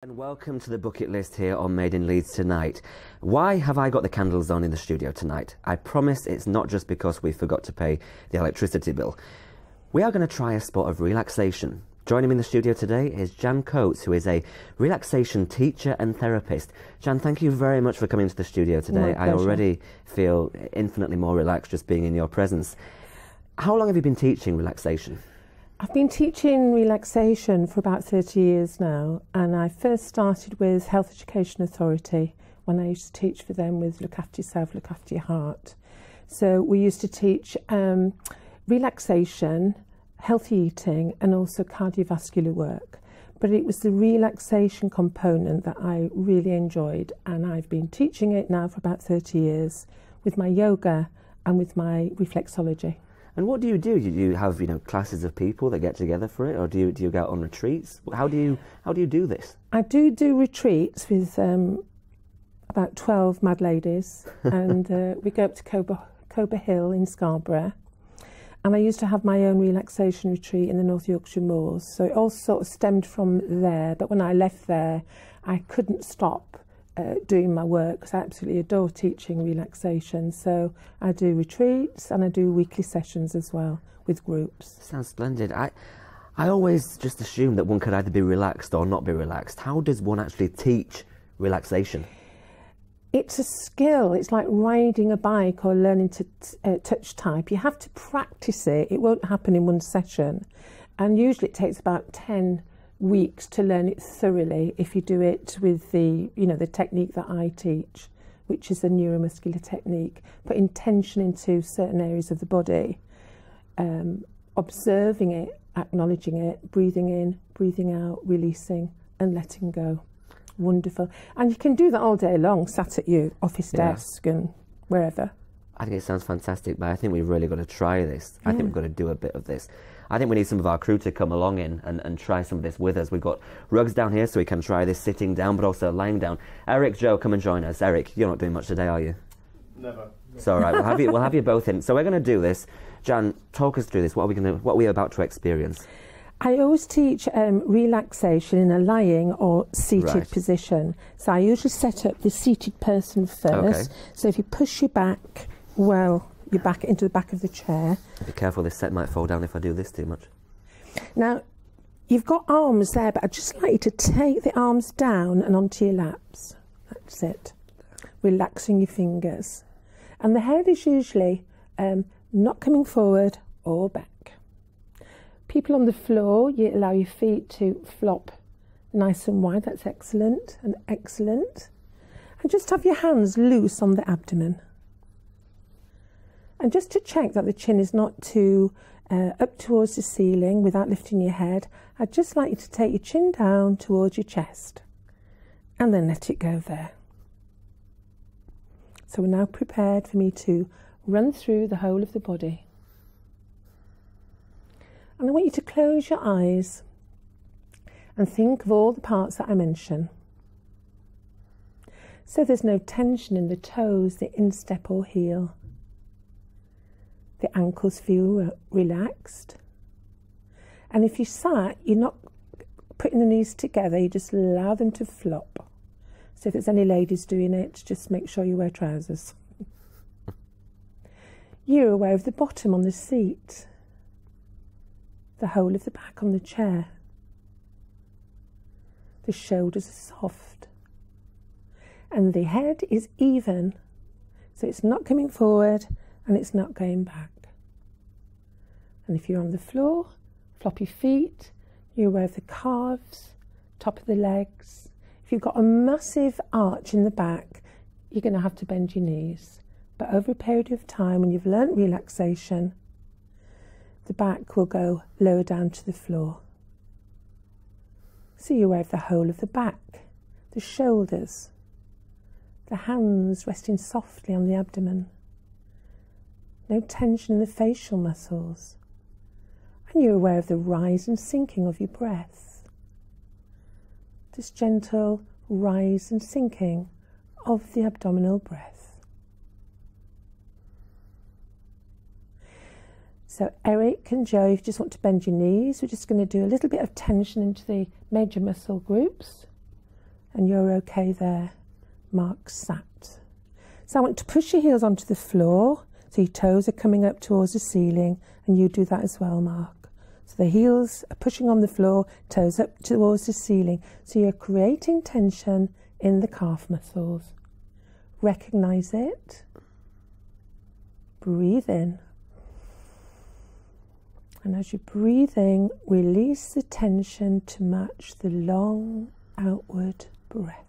And welcome to the bucket list here on Made in Leeds tonight. Why have I got the candles on in the studio tonight? I promise it's not just because we forgot to pay the electricity bill. We are going to try a spot of relaxation. Joining me in the studio today is Jan Coates, who is a relaxation teacher and therapist. Jan, thank you very much for coming to the studio today. I already feel infinitely more relaxed just being in your presence. How long have you been teaching relaxation? I've been teaching relaxation for about 30 years now, and I first started with Health Education Authority when I used to teach for them with Look After Yourself, Look After Your Heart. So we used to teach relaxation, healthy eating and also cardiovascular work. But it was the relaxation component that I really enjoyed, and I've been teaching it now for about 30 years with my yoga and with my reflexology. And what do? Do you have classes of people that get together for it, or do you go out on retreats? How do you do this? I do retreats with about 12 mad ladies, and we go up to Cober Hill in Scarborough. And I used to have my own relaxation retreat in the North Yorkshire Moors, so it all sort of stemmed from there. But when I left there, I couldn't stop doing my work because I absolutely adore teaching relaxation. So I do retreats and I do weekly sessions as well with groups. Sounds splendid. I always just assumed that one could either be relaxed or not be relaxed. How does one actually teach relaxation? It's a skill. It's like riding a bike or learning to touch type. You have to practice it. It won't happen in one session. And usually it takes about 10 weeks to learn it thoroughly if you do it with the technique that I teach, which is a neuromuscular technique, put intention into certain areas of the body, observing it, acknowledging it, breathing in, breathing out, releasing and letting go. Wonderful. And you can do that all day long, sat at your office desk and wherever. I think it sounds fantastic, but I think we've really got to try this. I think we've got to do a bit of this. I think we need some of our crew to come along in and try some of this with us. We've got rugs down here so we can try this sitting down, but also lying down. Eric, Joe, come and join us. Eric, you're not doing much today, are you? Never. It's all right. We'll have you both in. So we're going to do this. Jan, talk us through this. What are we about to experience? I always teach relaxation in a lying or seated position. So I usually set up the seated person first. Okay. So if you push your back, your back into the back of the chair. Be careful, this set might fall down if I do this too much. Now, you've got arms there, but I'd just like you to take the arms down and onto your laps. That's it. Relaxing your fingers. And the head is usually not coming forward or back. People on the floor, you allow your feet to flop nice and wide. That's excellent and excellent. And just have your hands loose on the abdomen. And just to check that the chin is not too up towards the ceiling without lifting your head, I'd just like you to take your chin down towards your chest and then let it go there. So we're now prepared for me to run through the whole of the body. And I want you to close your eyes and think of all the parts that I mention. So there's no tension in the toes, the instep or heel. The ankles feel relaxed. And if you sat, you're not putting the knees together, you just allow them to flop. So if there's any ladies doing it, just make sure you wear trousers. You're aware of the bottom on the seat, the whole of the back on the chair. The shoulders are soft. And the head is even. So it's not coming forward and it's not going back. And if you're on the floor, floppy feet, you're aware of the calves, top of the legs. If you've got a massive arch in the back, you're going to have to bend your knees. But over a period of time, when you've learnt relaxation, the back will go lower down to the floor. So you're aware of the whole of the back, the shoulders, the hands resting softly on the abdomen. No tension in the facial muscles. And you're aware of the rise and sinking of your breath. This gentle rise and sinking of the abdominal breath. So Eric and Joe, if you just want to bend your knees, we're just going to do a little bit of tension into the major muscle groups. and you're okay there. Mark sat. So I want to push your heels onto the floor, so your toes are coming up towards the ceiling, and you do that as well, Mark. So the heels are pushing on the floor, toes up towards the ceiling, so you're creating tension in the calf muscles. Recognize it. Breathe in. And as you're breathing, release the tension to match the long outward breath.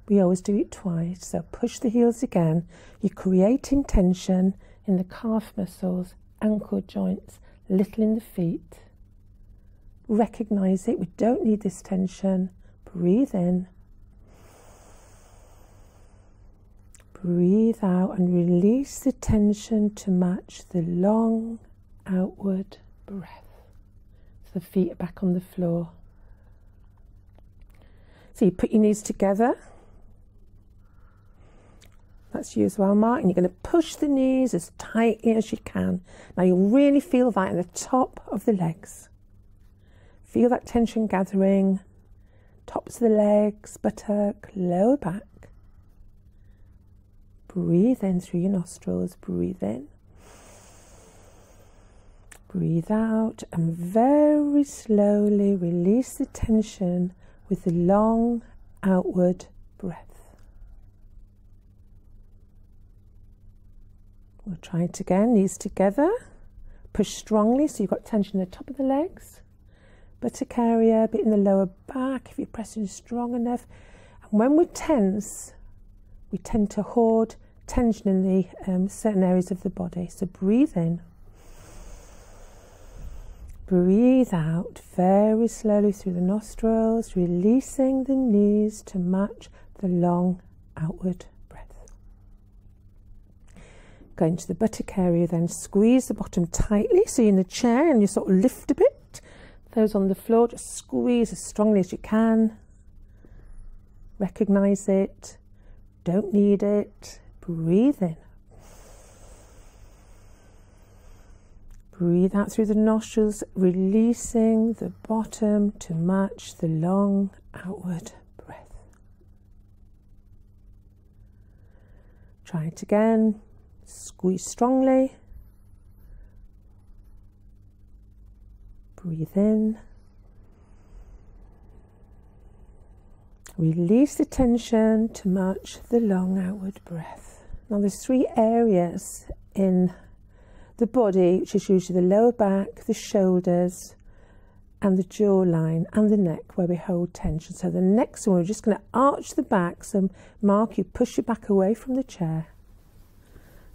We always do it twice, so push the heels again. You're creating tension in the calf muscles, ankle joints, little in the feet. Recognize it. We don't need this tension. Breathe in. Breathe out and release the tension to match the long outward breath. So the feet are back on the floor. So you put your knees together. That's you as well, Mark. And you're going to push the knees as tightly as you can. Now you'll really feel that in the top of the legs. Feel that tension gathering. Tops of the legs, buttock, lower back. Breathe in through your nostrils. Breathe in. Breathe out, and very slowly release the tension with the long outward breath. We'll try it again. Knees together. Push strongly so you've got tension in the top of the legs. Buttock area, a bit in the lower back if you're pressing strong enough. And when we're tense, we tend to hoard tension in the certain areas of the body. So breathe in. Breathe out very slowly through the nostrils, releasing the knees to match the long outward breath. Going to the buttock area, then squeeze the bottom tightly so you're in the chair and you sort of lift a bit. Those on the floor, just squeeze as strongly as you can. Recognize it. Don't need it. Breathe in. Breathe out through the nostrils, releasing the bottom to match the long outward breath. Try it again. Squeeze strongly. Breathe in. Release the tension to match the long outward breath. Now there's 3 areas in the body, which is usually the lower back, the shoulders, and the jawline, and the neck, where we hold tension. So the next one, we're just going to arch the back. So Mark, you push your back away from the chair.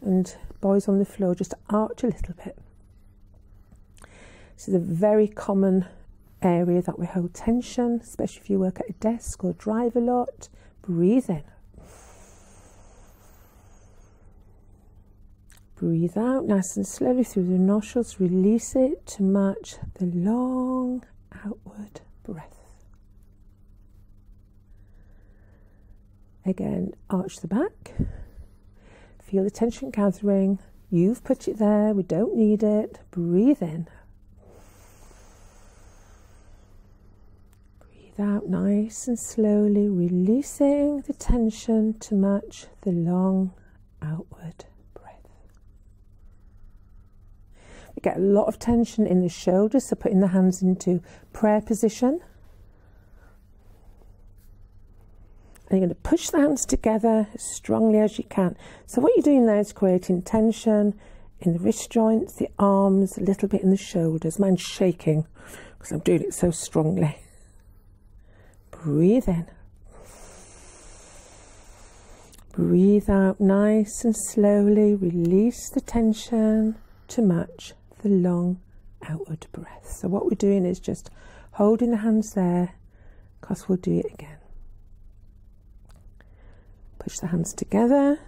And boys on the floor, just arch a little bit. This is a very common area that we hold tension, especially if you work at a desk or drive a lot. Breathe in. Breathe out nice and slowly through the nostrils. Release it to match the long outward breath. Again, arch the back. Feel the tension gathering. You've put it there. We don't need it. Breathe in. Breathe out nice and slowly, releasing the tension to match the long outward breath. We get a lot of tension in the shoulders, so putting the hands into prayer position. And you're going to push the hands together as strongly as you can. So what you're doing there is creating tension in the wrist joints, the arms, a little bit in the shoulders. Mine's shaking because I'm doing it so strongly. Breathe in. Breathe out nice and slowly. Release the tension to match the long outward breath. So what we're doing is just holding the hands there, because we'll do it again. Push the hands together.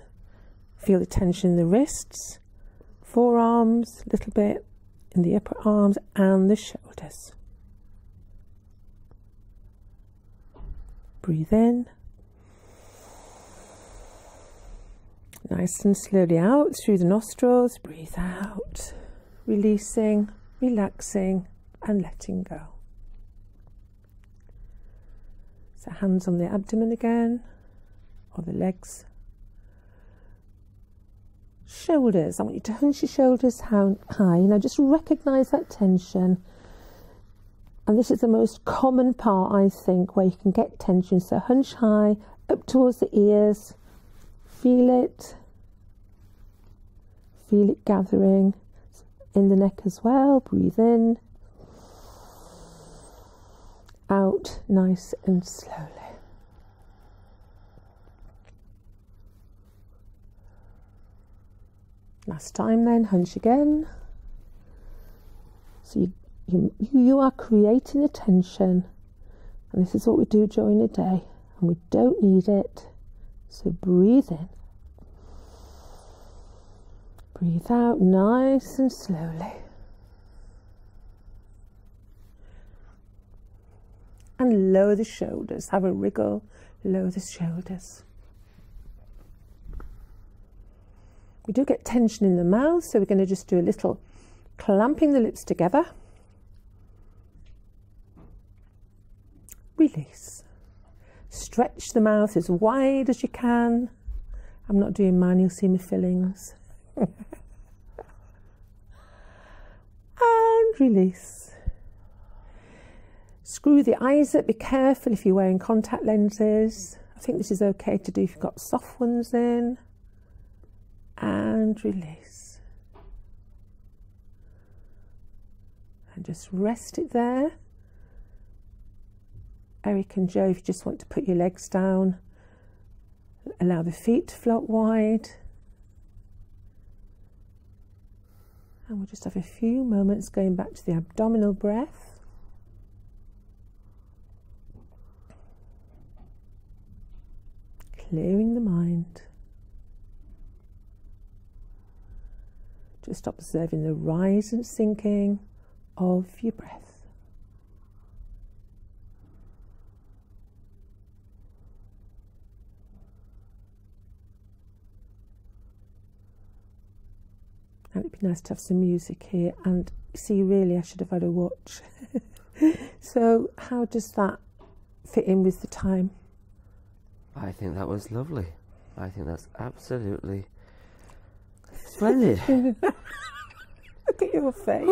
Feel the tension in the wrists, forearms, a little bit in the upper arms and the shoulders. Breathe in. Nice and slowly out through the nostrils. Breathe out. Releasing, relaxing and letting go. So hands on the abdomen again, or the legs. Shoulders, I want you to hunch your shoulders high. Now just recognise that tension. And this is the most common part, I think, where you can get tension. So hunch high, up towards the ears. Feel it. Feel it gathering in the neck as well. Breathe in. Out, nice and slowly. Last time then, hunch again. So you are creating the tension, and this is what we do during the day, and we don't need it. So breathe in. Breathe out nice and slowly. And lower the shoulders. Have a wriggle, lower the shoulders. We do get tension in the mouth, so we're going to just do a little clamping the lips together. Release. Stretch the mouth as wide as you can. I'm not doing mine, you'll see my fillings. And release. Screw the eyes up, be careful if you're wearing contact lenses. I think this is okay to do if you've got soft ones in. And release. And just rest it there. Eric and Joe, if you just want to put your legs down, allow the feet to float wide. And we'll just have a few moments going back to the abdominal breath. Clearing the mind. Just observing the rise and sinking of your breath. And it'd be nice to have some music here, and see, really I should have had a watch. So how does that fit in with the time? I think that was lovely. I think that's absolutely splendid. Look at your face.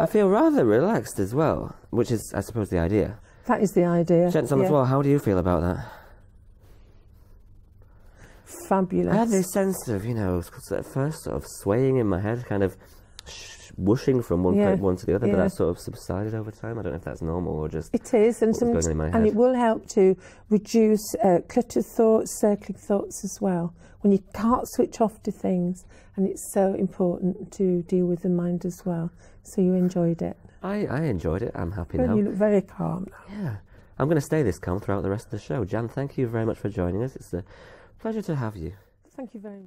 I feel rather relaxed as well, which is, I suppose, the idea. That is the idea. Gents on the floor, how do you feel about that? Fabulous. I had this sense of, at first sort of swaying in my head, kind of whooshing from one to the other, but that sort of subsided over time. I don't know if that's normal or just it is, and going on in my head. it will help to reduce cluttered thoughts, circling thoughts as well. When you can't switch off to things, and it's so important to deal with the mind as well. So you enjoyed it. I enjoyed it. I'm happy now. You look very calm now. Yeah, I'm going to stay this calm throughout the rest of the show. Jan, thank you very much for joining us. It's a pleasure to have you. Thank you very much.